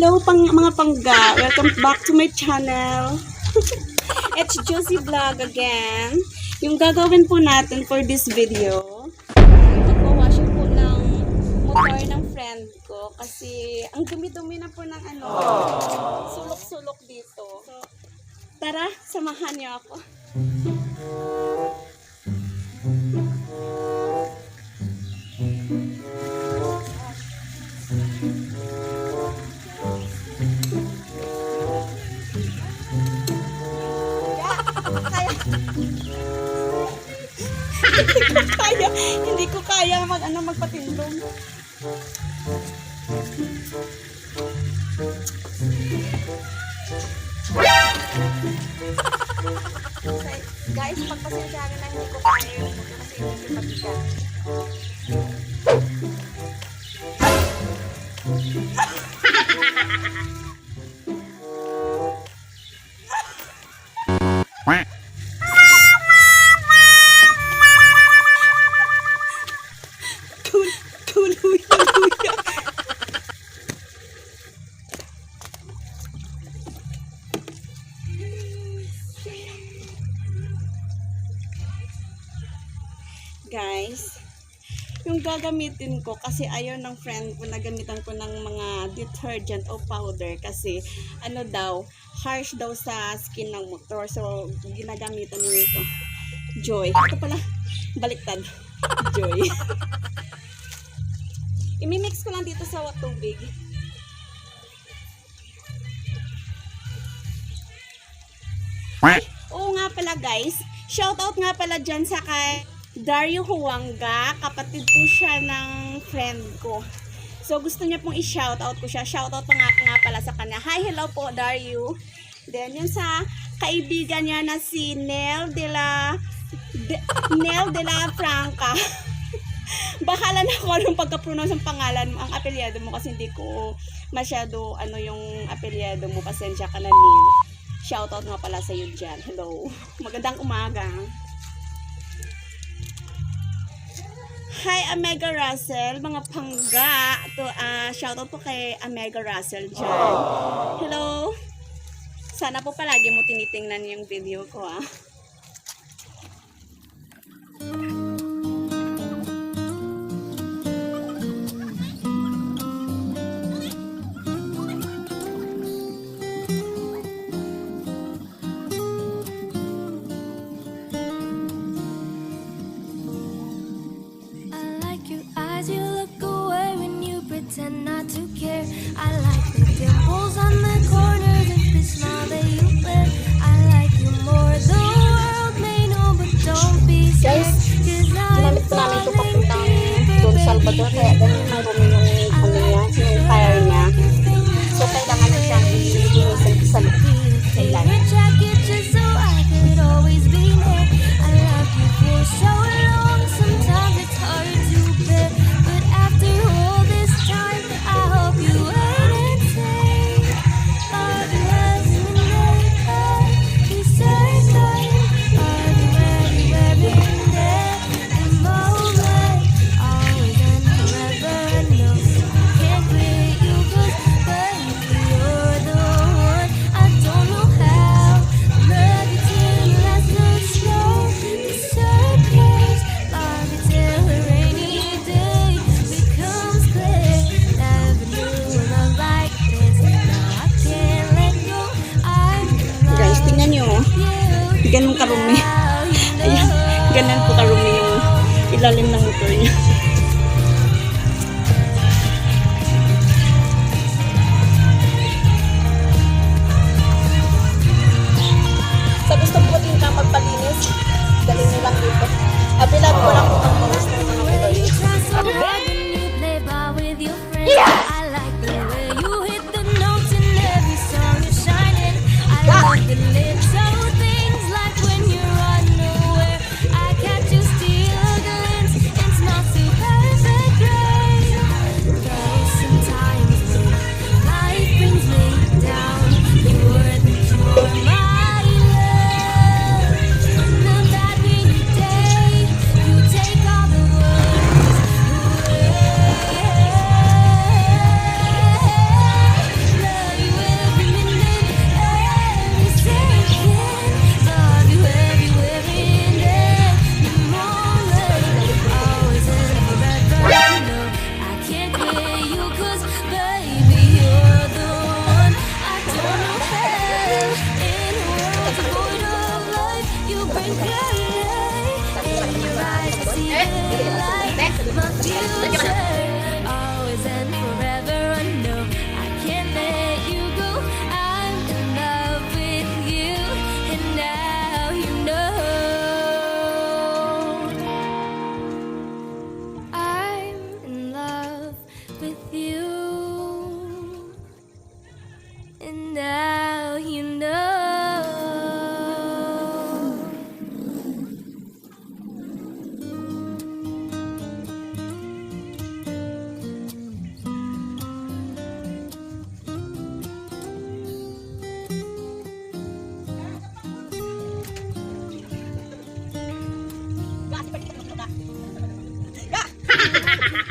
Hello mga pangga, welcome back to my channel. It's Josey Vlog again. Yung gagawin po natin for this video, magwawashing po ng motor ng friend ko kasi ang dumi-dumi na po ng sulok-sulok dito. So, tara, samahan niyo ako. Hindi ko kaya magpatindong. Guys, pagpasensyahan na hindi ko kaya yung motor kasi hindi mabigat. Guys, yung gagamitin ko kasi ayaw ng friend ko na gamitan ko ng mga detergent o powder kasi harsh daw sa skin ng motor. So, ginagamitan nito Joy. Ito pala, baliktad. Joy. Imimix ko lang dito sa tubig. Oo nga pala guys, shoutout nga pala dyan sa kay Dario Huwanga, kapatid po siya ng friend ko. So gusto niya pong i-shoutout ko siya. Shoutout pa nga pala sa kanya. Hi, hello po Dario. Then yun sa kaibigan niya na si Nel de la Franca. Bahala na ako anong pagka-pronounce ang pangalan mo, ang apelyado mo kasi hindi ko masyado yung apelyado mo. Pasensya ka na, Nel. Shoutout nga pala sa iyo dyan. Hello. Magandang umaga. Hi, Amega Russell, mga pangga. Shoutout po kay Amega Russell dyan. Hello. Sana po palagi mo tinitingnan yung video ko, You look away when you pretend not to care. I like the dimples on the corners of the smile that you wear. I like you more. The world may know, but don't be scared. Cause I'm falling deeper, Salvador, kaya ganyan marumi yung fire niya. So kailangan na siyang ilinisan sa kailan. jacket just so I could always be there. I love you for so long. Sometimes it's hard to bear. Ganun karumi. Ayan, ganun po karumi yung ilalim ng motor niya. Sa gusto po din ka magpalinis, dalhin nyo lang dito. Abilab ko lang po ang pawas ng mga motor niya. I like the way you hit the notes in every song you're shining. I love the little things like when you're unaware. I catch you steal a glance. It's not super 'cause baby, you're the one. I don't know how in a world devoid of life you bring clarity. In your eyes, I see the light. My future, always and forever. I know I can't let you go. I'm in love with you, and now you know. I'm in love with you, and now you know.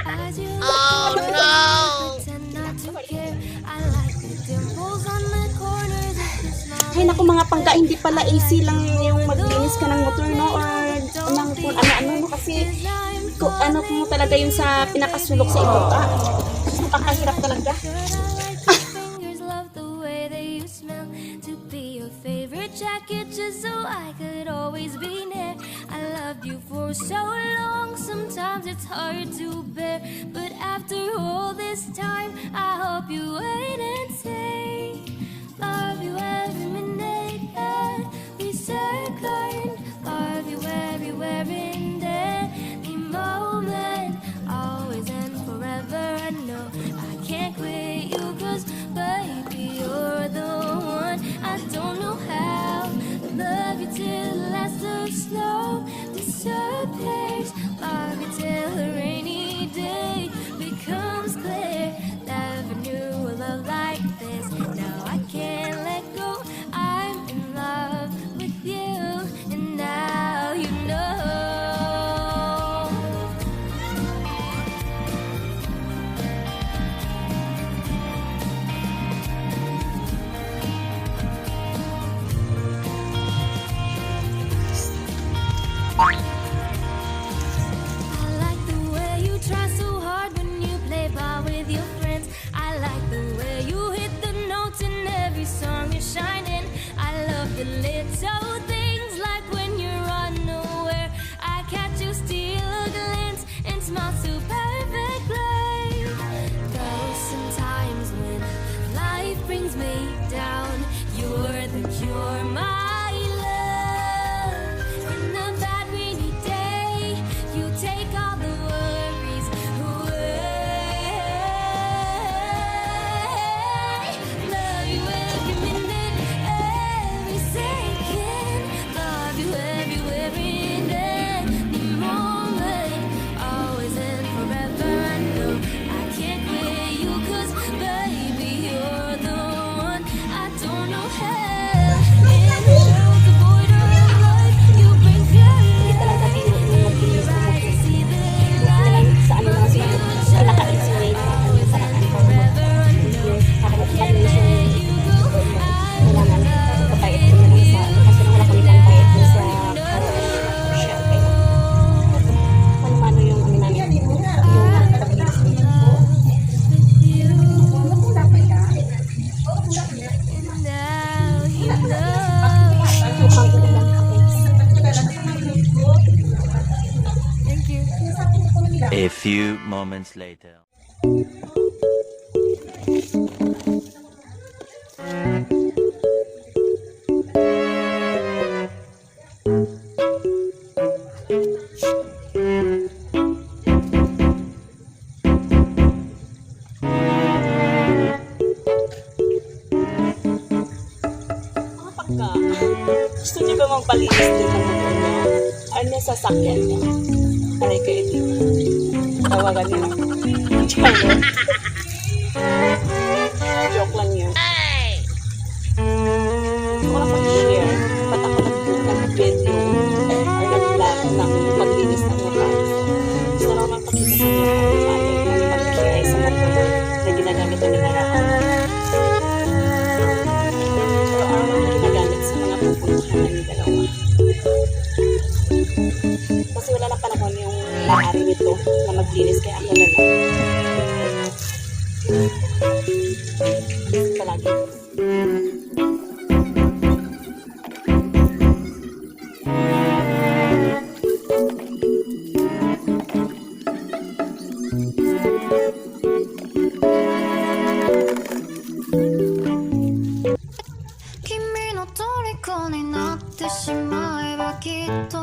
As you pretend not to care. I like the dimples on the corners of your smile. Ay naku mga pangga, hindi pala easy lang yung maglinis ka ng motor, no? Or ng kung ano-ano, no? Kasi kung ano mo talaga yung sa pinakasulok sa ito ka. Napakahirap talaga. Jacket just so I could always be near. I loved you for so long, sometimes it's hard to bear. But after all this time, I hope you wait and say, love you every minute that we second. Love you everywhere in any moment, always and forever. I know I can't quit you, 'cause baby, you're the one. I don't know how to love you till the last of snow disappears. Love you till a rainy day becomes clear. Never knew a love like this. Now I can't let go. I'm in love with you, and now you know. I like the way you try so hard when you play ball with your friends. I like the way you hit the notes in every song you're shining. I love the little things like when you're unaware. I catch you steal a glance and smile so perfectly. Though sometimes when life brings me down, you're the cure, my love. In the bad rainy day, you take all the worries away. Love you every minute, every second. Love you everywhere in any moment, always and forever. I know I can't quit you, 'cause baby, you're the one. I don't know how in a world devoid of life you bring clarity. In your eyes, I see the light. Sa ano My lang siya, future, naka-easy way na always and forever. I know I can't let you go. I'm in love kapait with ko na you, sa, kasi wala kami pangpait dun sa shell. Kaya, ano yung ano namin, yung tabilis nila. Mukhang ulan ka, guys. Thank you. A few moments later. Mga pagka, gusto niyo ba magpalinis din ng motor niya? Ano yung sasakyan niya? Aray kayo dito. Tawagan niyo. Charot. Joke lang yun. Gusto ko lang mag-share. Ba't ako nag-video or nag-vlog ng paglinis ng motor? Gusto ko lang magpakita sa inyo kung paano yung mag-share sa motor na ginagamit ng narahan. Pero araw na ginagamit sa mga pupuntahan ng dalawa. Kasi wala na panahon yung may-ari nito na maglinis, kaya ako na lang. Palagi. Kimi no toriko ni natte shimaeba kitto